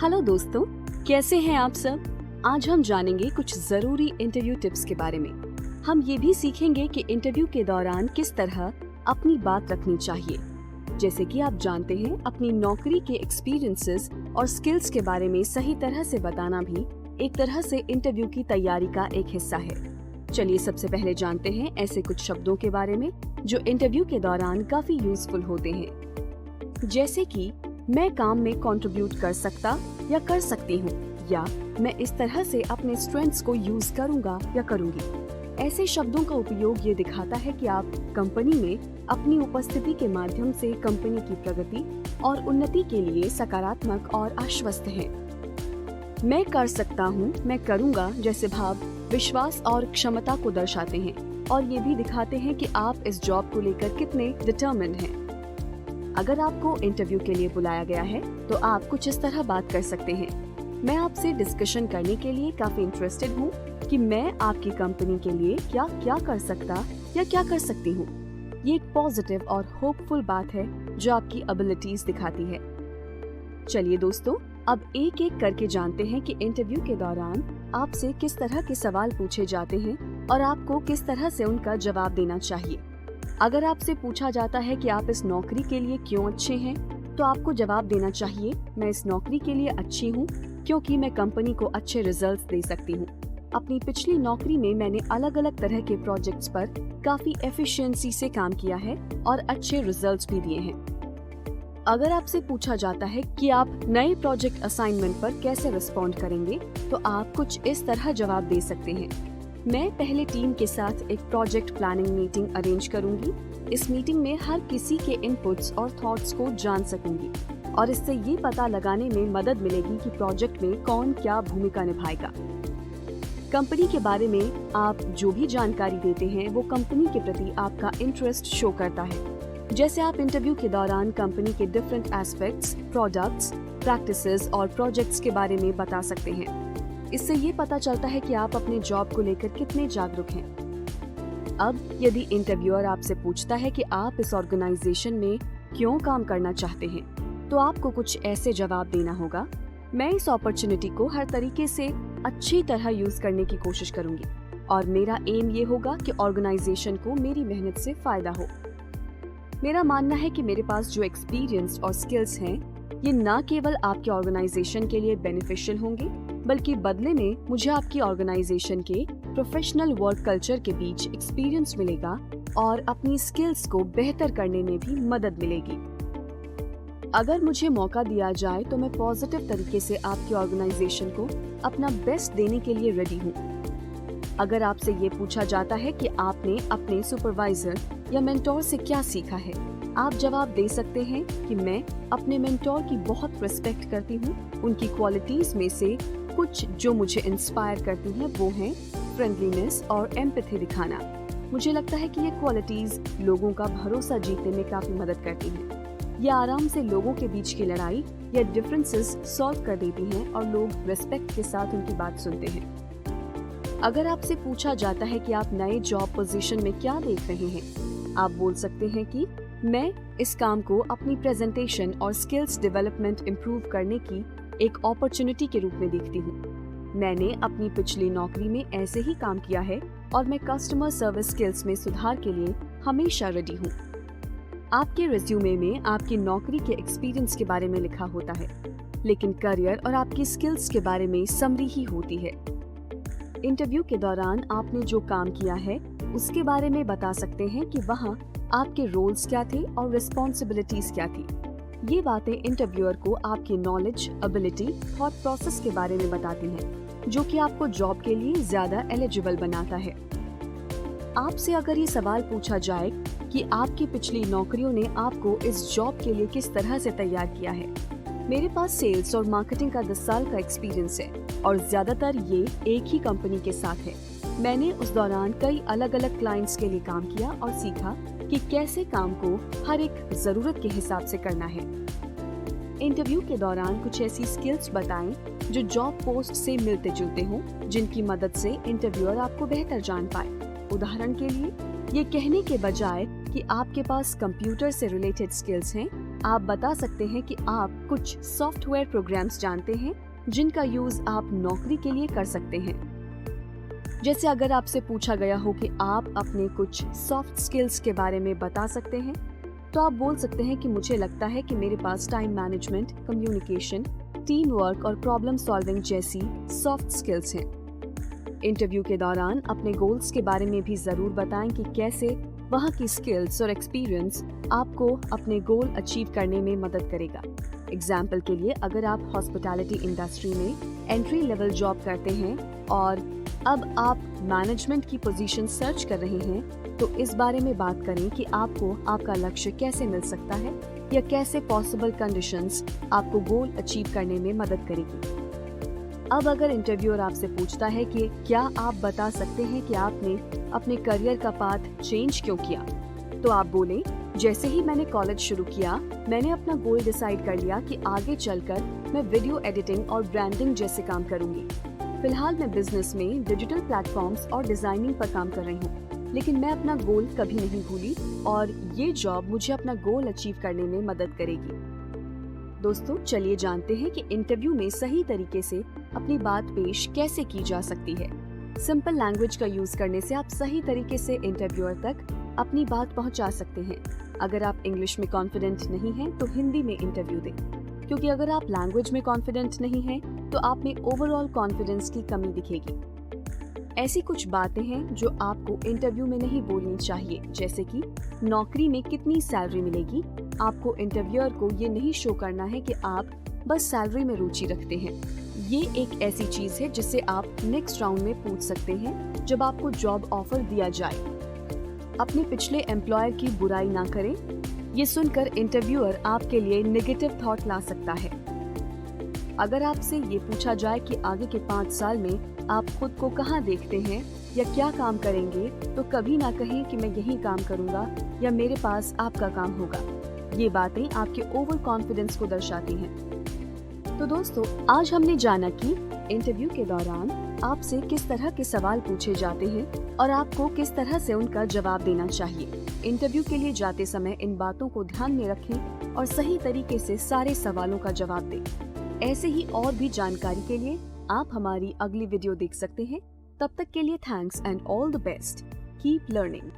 Hello दोस्तों, कैसे हैं आप सब। आज हम जानेंगे कुछ जरूरी इंटरव्यू टिप्स के बारे में। हम ये भी सीखेंगे कि इंटरव्यू के दौरान किस तरह अपनी बात रखनी चाहिए। जैसे कि आप जानते हैं, अपनी नौकरी के एक्सपीरियंसेस और स्किल्स के बारे में सही तरह से बताना भी एक तरह से इंटरव्यू की तैयारी का एक हिस्सा है। चलिए सबसे पहले जानते हैं ऐसे कुछ शब्दों के बारे में जो इंटरव्यू के दौरान काफी यूजफुल होते हैं। जैसे कि मैं काम में कंट्रीब्यूट कर सकता या कर सकती हूँ, या मैं इस तरह से अपने स्ट्रेंथ्स को यूज करूँगा या करूँगी। ऐसे शब्दों का उपयोग ये दिखाता है कि आप कंपनी में अपनी उपस्थिति के माध्यम से कंपनी की प्रगति और उन्नति के लिए सकारात्मक और आश्वस्त हैं। मैं कर सकता हूँ, मैं करूँगा जैसे भाव विश्वास और क्षमता को दर्शाते हैं और ये भी दिखाते हैं कि आप इस जॉब को लेकर कितने डिटर्मिन्ड हैं। अगर आपको इंटरव्यू के लिए बुलाया गया है तो आप कुछ इस तरह बात कर सकते हैं। मैं आपसे डिस्कशन करने के लिए काफी इंटरेस्टेड हूँ कि मैं आपकी कंपनी के लिए क्या क्या कर सकता या क्या कर सकती हूँ। ये एक पॉजिटिव और होपफुल बात है जो आपकी एबिलिटीज दिखाती है। चलिए दोस्तों, अब एक एक करके जानते हैं कि इंटरव्यू के दौरान आपसे किस तरह के सवाल पूछे जाते हैं और आपको किस तरह से उनका जवाब देना चाहिए। अगर आपसे पूछा जाता है कि आप इस नौकरी के लिए क्यों अच्छे हैं, तो आपको जवाब देना चाहिए, मैं इस नौकरी के लिए अच्छी हूँ क्योंकि मैं कंपनी को अच्छे रिजल्ट्स दे सकती हूँ। अपनी पिछली नौकरी में मैंने अलग अलग तरह के प्रोजेक्ट्स पर काफी एफिशिएंसी से काम किया है और अच्छे रिजल्ट्स भी दिए हैं। अगर आपसे पूछा जाता है कि आप नए प्रोजेक्ट असाइनमेंट पर कैसे रिस्पॉन्ड करेंगे, तो आप कुछ इस तरह जवाब दे सकते हैं। मैं पहले टीम के साथ एक प्रोजेक्ट प्लानिंग मीटिंग अरेंज करूंगी। इस मीटिंग में हर किसी के इनपुट्स और थॉट्स को जान सकूंगी और इससे ये पता लगाने में मदद मिलेगी कि प्रोजेक्ट में कौन क्या भूमिका निभाएगा। कंपनी के बारे में आप जो भी जानकारी देते हैं वो कंपनी के प्रति आपका इंटरेस्ट शो करता है। जैसे आप इंटरव्यू के दौरान कंपनी के डिफरेंट एस्पेक्ट्स, प्रोडक्ट्स, प्रैक्टिसेस और प्रोजेक्ट्स के बारे में बता सकते हैं। इससे ये पता चलता है कि आप अपने जॉब को लेकर कितने जागरूक हैं। अब यदि इंटरव्यूअर आपसे पूछता है कि आप इस ऑर्गेनाइजेशन में क्यों काम करना चाहते हैं, तो आपको कुछ ऐसे जवाब देना होगा। मैं इस अपॉर्चुनिटी को हर तरीके से अच्छी तरह यूज करने की कोशिश करूंगी और मेरा एम ये होगा कि ऑर्गेनाइजेशन को मेरी मेहनत से फायदा हो। मेरा मानना है कि मेरे पास जो एक्सपीरियंस और स्किल्स हैं, ये न केवल आपके ऑर्गेनाइजेशन के लिए बेनिफिशियल होंगे, बल्कि बदले में मुझे आपकी ऑर्गेनाइजेशन के प्रोफेशनल वर्क कल्चर के बीच एक्सपीरियंस मिलेगा और अपनी स्किल्स को बेहतर करने में भी मदद मिलेगी। अगर मुझे मौका दिया जाए तो मैं पॉजिटिव तरीके से आपकी ऑर्गेनाइजेशन को अपना बेस्ट देने के लिए रेडी हूँ। अगर आपसे ये पूछा जाता है कि आपने अपने सुपरवाइजर या मेंटोर से क्या सीखा है, आप जवाब दे सकते हैं कि मैं अपने मेंटोर की बहुत रिस्पेक्ट करती हूँ। उनकी क्वालिटीज में से कुछ जो मुझे इंस्पायर करती हैं वो हैं फ्रेंडलीनेस और एम्पैथी दिखाना। मुझे लगता है कि ये क्वालिटीज लोगों का भरोसा जीतने में काफी मदद करती हैं। ये आराम से लोगों के बीच की लड़ाई या डिफरेंसेस सॉल्व कर देती हैं और लोग रिस्पेक्ट के साथ उनकी बात सुनते हैं। अगर आपसे पूछा जाता है कि आप नए जॉब पोजीशन में क्या देख रहे हैं, आप बोल सकते हैं कि मैं इस काम को अपनी प्रेजेंटेशन और स्किल्स डेवलपमेंट इम्प्रूव करने की एक अपॉर्चुनिटी के रूप में देखती हूँ। मैंने अपनी पिछली नौकरी में ऐसे ही काम किया है और मैं कस्टमर सर्विस स्किल्स में सुधार के लिए हमेशा रेडी हूँ। आपके रिज्यूमे में आपकी नौकरी के एक्सपीरियंस के बारे में लिखा होता है, लेकिन करियर और आपकी स्किल्स के बारे में समरी ही होती है। इंटरव्यू के दौरान आपने जो काम किया है उसके बारे में बता सकते हैं कि वहाँ आपके रोल्स क्या थे और रिस्पॉन्सिबिलिटीज क्या थी। ये बातें इंटरव्यूअर को आपकी नॉलेज, एबिलिटी, थॉट प्रोसेस के बारे में बताती हैं, जो कि आपको जॉब के लिए ज्यादा एलिजिबल बनाता है। आपसे अगर ये सवाल पूछा जाए कि आपकी पिछली नौकरियों ने आपको इस जॉब के लिए किस तरह से तैयार किया है, मेरे पास सेल्स और मार्केटिंग का 10 साल का एक्सपीरियंस है और ज्यादातर ये एक ही कंपनी के साथ है। मैंने उस दौरान कई अलग अलग क्लाइंट्स के लिए काम किया और सीखा कि कैसे काम को हर एक जरूरत के हिसाब से करना है। इंटरव्यू के दौरान कुछ ऐसी स्किल्स बताएं जो जॉब पोस्ट से मिलते जुलते हों, जिनकी मदद से इंटरव्यूअर आपको बेहतर जान पाए। उदाहरण के लिए, ये कहने के बजाय कि आपके पास कंप्यूटर से रिलेटेड स्किल्स हैं, आप बता सकते हैं कि आप कुछ सॉफ्टवेयर प्रोग्राम्स जानते हैं जिनका यूज आप नौकरी के लिए कर सकते हैं। जैसे अगर आपसे पूछा गया हो कि आप अपने कुछ सॉफ्ट स्किल्स के बारे में बता सकते हैं, तो आप बोल सकते हैं कि मुझे लगता है कि मेरे पास time management, communication, team work और प्रॉब्लम सॉल्विंग जैसी सॉफ्ट स्किल्स हैं। इंटरव्यू के दौरान अपने गोल्स के बारे में भी जरूर बताएं कि कैसे वहाँ की स्किल्स और एक्सपीरियंस आपको अपने गोल अचीव करने में मदद करेगा। एग्जाम्पल के लिए, अगर आप हॉस्पिटैलिटी इंडस्ट्री में एंट्री लेवल जॉब करते हैं और अब आप मैनेजमेंट की पोजीशन सर्च कर रहे हैं, तो इस बारे में बात करें कि आपको आपका लक्ष्य कैसे मिल सकता है या कैसे पॉसिबल कंडीशंस आपको गोल अचीव करने में मदद करेगी। अब अगर इंटरव्यूअर आपसे पूछता है कि क्या आप बता सकते हैं कि आपने अपने करियर का पाथ चेंज क्यों किया, तो आप बोलें, जैसे ही मैंने कॉलेज शुरू किया, मैंने अपना गोल डिसाइड कर लिया कि आगे चलकर मैं वीडियो एडिटिंग और ब्रांडिंग जैसे काम करूंगी। फिलहाल मैं बिजनेस में डिजिटल प्लेटफॉर्म्स और डिजाइनिंग पर काम कर रही हूँ, लेकिन मैं अपना गोल कभी नहीं भूली और ये जॉब मुझे अपना गोल अचीव करने में मदद करेगी। दोस्तों, चलिए जानते हैं कि इंटरव्यू में सही तरीके से अपनी बात पेश कैसे की जा सकती है। सिंपल लैंग्वेज का यूज करने से आप सही तरीके से इंटरव्यूअर तक अपनी बात पहुंचा सकते हैं। अगर आप इंग्लिश में कॉन्फिडेंट नहीं हैं, तो हिंदी में इंटरव्यू दें, क्योंकि अगर आप लैंग्वेज में कॉन्फिडेंट नहीं हैं, तो आप में ओवरऑल कॉन्फिडेंस की कमी दिखेगी। ऐसी कुछ बातें हैं जो आपको इंटरव्यू में नहीं बोलनी चाहिए, जैसे कि नौकरी में कितनी सैलरी मिलेगी। आपको इंटरव्यूअर को ये नहीं शो करना है कि आप बस सैलरी में रुचि रखते हैं। ये एक ऐसी चीज है जिसे आप नेक्स्ट राउंड में पूछ सकते हैं जब आपको जॉब ऑफर दिया जाए। अपने पिछले एम्प्लॉयर की बुराई ना करें। ये सुनकर इंटरव्यूअर आपके लिए नेगेटिव थॉट ला सकता है। अगर आपसे ये पूछा जाए कि आगे के 5 साल में आप खुद को कहाँ देखते हैं या क्या काम करेंगे, तो कभी ना कहें कि मैं यही काम करूंगा या मेरे पास आपका काम होगा। ये बातें आपके ओवर कॉन्फिडेंस को दर्शाती हैं। तो दोस्तों, आज हमने जाना कि इंटरव्यू के दौरान आपसे किस तरह के सवाल पूछे जाते हैं और आपको किस तरह से उनका जवाब देना चाहिए। इंटरव्यू के लिए जाते समय इन बातों को ध्यान में रखें और सही तरीके से सारे सवालों का जवाब दें। ऐसे ही और भी जानकारी के लिए आप हमारी अगली वीडियो देख सकते हैं। तब तक के लिए thanks and all the best. Keep learning.